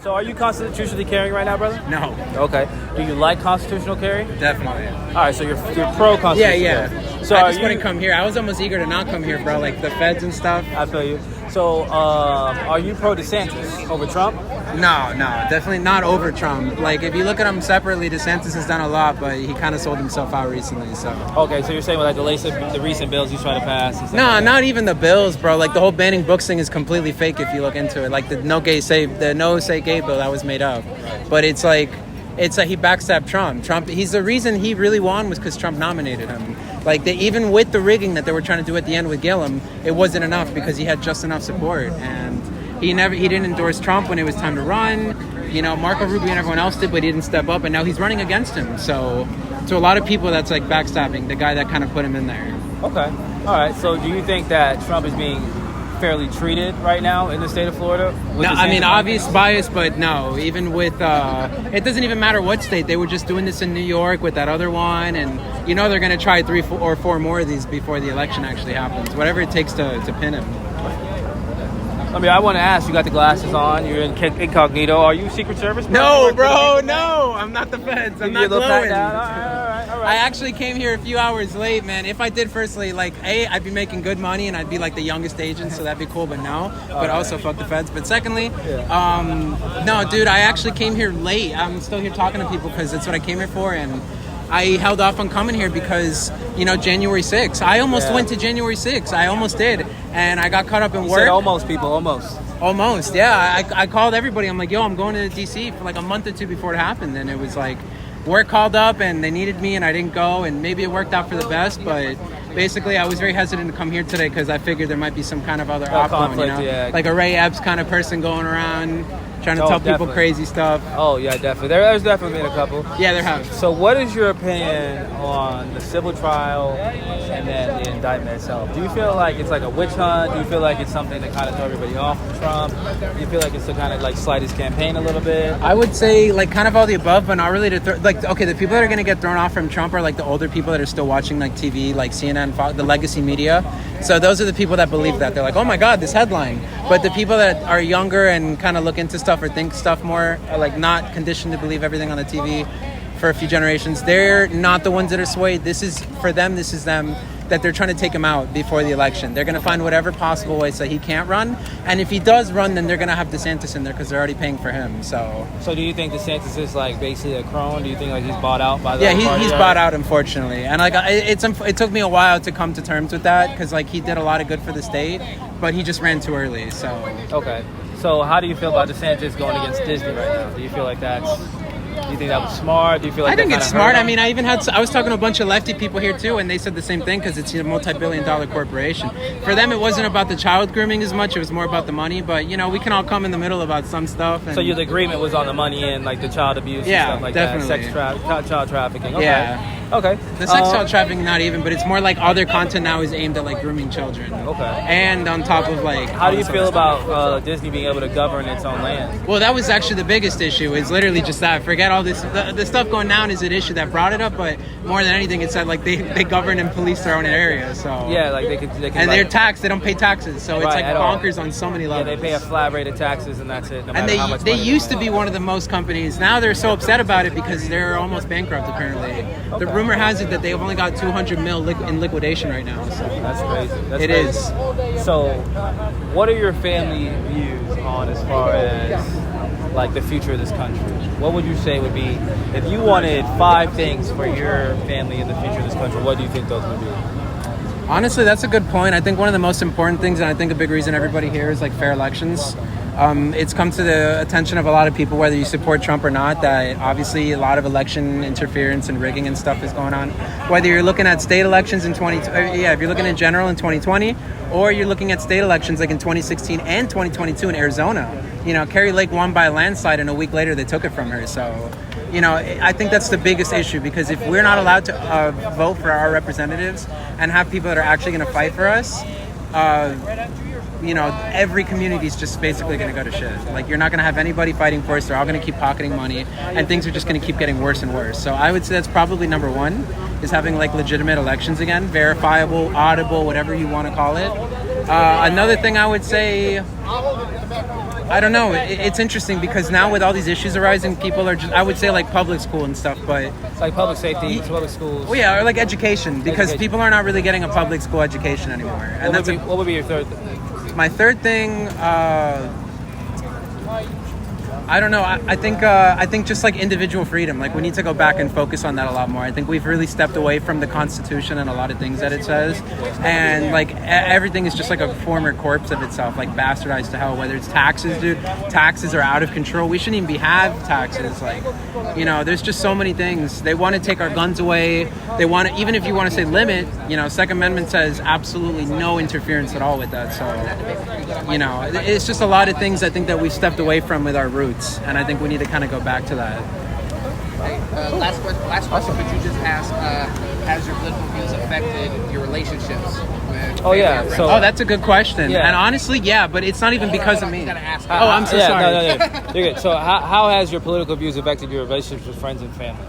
So are you constitutionally carrying right now, brother? No. Okay. Do you like constitutional carry? Definitely. All right, so you're pro-constitutional. Yeah. So I just wouldn't come here. I was almost eager to not come here, bro. Like the feds and stuff. I feel you. So are you pro-DeSantis over Trump? No, definitely not over Trump. Like, if you look at him separately, DeSantis has done a lot, but he kind of sold himself out recently, so. Okay, so you're saying with like the recent bills he's trying to pass? And stuff No, like not even the bills, bro. Like, the whole banning books thing is completely fake if you look into it. Like, the no say gay bill, that was made up. But it's like he backstabbed Trump. He's the reason he really won was because Trump nominated him. Like, even with the rigging that they were trying to do at the end with Gillum, it wasn't enough because he had just enough support. And he didn't endorse Trump when it was time to run. You know, Marco Rubio and everyone else did, but he didn't step up, and now he's running against him. So to a lot of people, that's like backstabbing the guy that kind of put him in there. Okay. All right. So do you think that Trump is being fairly treated right now in the state of Florida? No, I mean, obvious bias, but no. Even with, it doesn't even matter what state. They were just doing this in New York with that other one, and you know they're going to try 3 or 4 more of these before the election actually happens. Whatever it takes to pin him. I mean, I want to ask, you got the glasses on, you're in incognito. Are you Secret Service? No, bro, no. I'm not the feds. I'm not glowing. All right. I actually came here a few hours late, man. If I did, firstly, like, I'd be making good money and I'd be like the youngest agent, so that'd be cool, but no. But also, fuck the feds. But secondly, no, dude, I actually came here late. I'm still here talking to people because that's what I came here for, and I held off on coming here because, you know, January 6th. I almost went to January 6th. I almost did. And I got caught up in work. Said almost, people, almost. Almost, yeah. I called everybody. I'm like, yo, I'm going to D.C. for like a month or two before it happened. And it was like, work called up and they needed me and I didn't go. And maybe it worked out for the best. But basically, I was very hesitant to come here today because I figured there might be some kind of other outcome, you know? Like a Ray Epps kind of person going around trying to tell people crazy stuff. Oh, yeah, definitely. There's definitely been a couple. Yeah, there have. So what is your opinion on the civil trial and then the indictment itself? Do you feel like it's like a witch hunt? Do you feel like it's something to kind of throw everybody off from Trump? Do you feel like it's to kind of like slide his campaign a little bit? I would say like kind of all the above, but not really to like, okay, the people that are going to get thrown off from Trump are like the older people that are still watching like TV, like CNN, Fox, the legacy media. So those are the people that believe that. They're like, oh my God, this headline. But the people that are younger and kind of look into stuff or think stuff more, are like not conditioned to believe everything on the TV for a few generations. They're not the ones that are swayed. This is for them, this is them, that they're trying to take him out before the election. They're going to find whatever possible way so he can't run. And if he does run, then they're going to have DeSantis in there because they're already paying for him. So do you think DeSantis is like basically a crone? Do you think like he's bought out by the he's bought out, unfortunately. And like it took me a while to come to terms with that because like he did a lot of good for the state, but he just ran too early. So okay. So how do you feel about DeSantis going against Disney right now? Do you feel like do you think that was smart? Do you feel like I think it's smart. I mean, I was talking to a bunch of lefty people here too, and they said the same thing because it's a multi-billion-dollar corporation. For them, it wasn't about the child grooming as much; it was more about the money. But you know, we can all come in the middle about some stuff. And, so your agreement was on the money and like the child abuse, and stuff like definitely. that, child trafficking. Okay. Yeah. Okay. The sex child trafficking, not even, but it's more like all their content now is aimed at like grooming children. Okay. And on top of like, how do you feel about Disney being able to govern its own land? Well, that was actually the biggest issue. Is literally just that. Forget all this. The stuff going down is an issue that brought it up, but more than anything, it's that like they govern and police their own area. So yeah, like they can and they're taxed. They don't pay taxes, so it's like bonkers on so many levels. Yeah, they pay a flat rate of taxes, and that's it. No and matter how much they money used to be one of the most companies. Now they're so upset about it because they're almost bankrupt. Apparently, the rumor has it that they've only got $200 million in liquidation right now. So that's crazy. It is. So, what are your family views on as far as like the future of this country? What would you say would be if you wanted 5 things for your family in the future of this country? What do you think those would be? Honestly, that's a good point. I think one of the most important things, and I think a big reason everybody here is like fair elections. It's come to the attention of a lot of people, whether you support Trump or not, that obviously a lot of election interference and rigging and stuff is going on. Whether you're looking at state elections in if you're looking in general in 2020, or you're looking at state elections like in 2016 and 2022 in Arizona. You know, Carrie Lake won by a landslide, and a week later they took it from her. So, you know, I think that's the biggest issue, because if we're not allowed to vote for our representatives and have people that are actually going to fight for us, you know, every community is just basically going to go to shit. Like, you're not going to have anybody fighting for us. They're all going to keep pocketing money, and things are just going to keep getting worse and worse. So I would say that's probably number one, is having like legitimate elections again, verifiable, audible, whatever you want to call it. Another thing I would say I don't know. It's interesting because now with all these issues arising, people are just, I would say like public school and stuff, but It's like public safety, public schools. well, yeah, or like education because people are not really getting a public school education anymore. And What would be your third thing? my third thing. I don't know. I think just like individual freedom. Like we need to go back and focus on that a lot more. I think we've really stepped away from the Constitution and a lot of things that it says, and like everything is just like a former corpse of itself, like bastardized to hell. Whether it's taxes, dude, taxes are out of control. We shouldn't even have taxes. Like, you know, there's just so many things. They want to take our guns away. They want to, even if you want to say limit, you know, Second Amendment says absolutely no interference at all with that. So, you know, it's just a lot of things I think that we stepped away from with our roots. And I think we need to kind of go back to that. Last question, could you just ask, has your political views affected your relationships? Oh, yeah. So, that's a good question. Yeah. And honestly, yeah, but it's not even because of me. You gotta ask. Oh, I'm so sorry. No. You're good. So how has your political views affected your relationships with friends and family?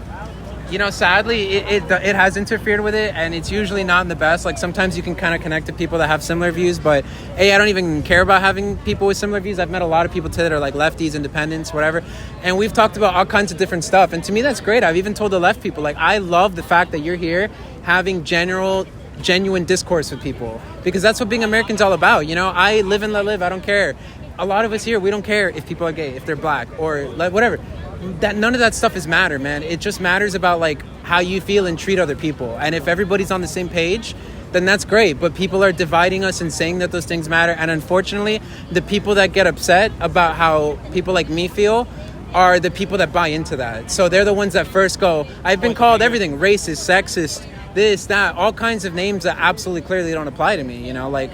You know, sadly, it has interfered with it, and it's usually not in the best. Like, sometimes you can kind of connect to people that have similar views, but, I don't even care about having people with similar views. I've met a lot of people today that are, like, lefties, independents, whatever, and we've talked about all kinds of different stuff, and to me, that's great. I've even told the left people, like, I love the fact that you're here having genuine discourse with people, because that's what being American's all about, you know? I live and let live. I don't care. A lot of us here, we don't care if people are gay, if they're black, or, like, whatever. That none of that stuff is matter, man. It just matters about like how you feel and treat other people. And if everybody's on the same page, then that's great. But people are dividing us and saying that those things matter. And unfortunately, the people that get upset about how people like me feel are the people that buy into that. So they're the ones that first go, I've been called everything, racist, sexist, this, that, all kinds of names that absolutely clearly don't apply to me, you know, like,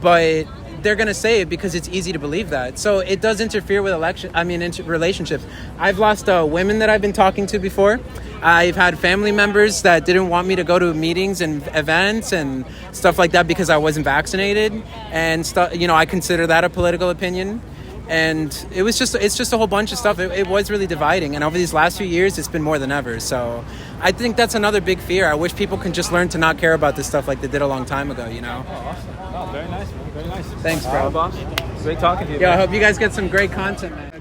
but they're going to say it because it's easy to believe that. So it does interfere with relationships. I've lost women that I've been talking to before. I've had family members that didn't want me to go to meetings and events and stuff like that because I wasn't vaccinated. And you know, I consider that a political opinion. And it's just a whole bunch of stuff. It was really dividing. And over these last few years, it's been more than ever. So I think that's another big fear. I wish people can just learn to not care about this stuff like they did a long time ago, you know? Oh, awesome. Oh, very nice, man. Very nice. Thanks, bro. Boss. Great talking to you. Yeah, I man. hope you guys get some great content, man.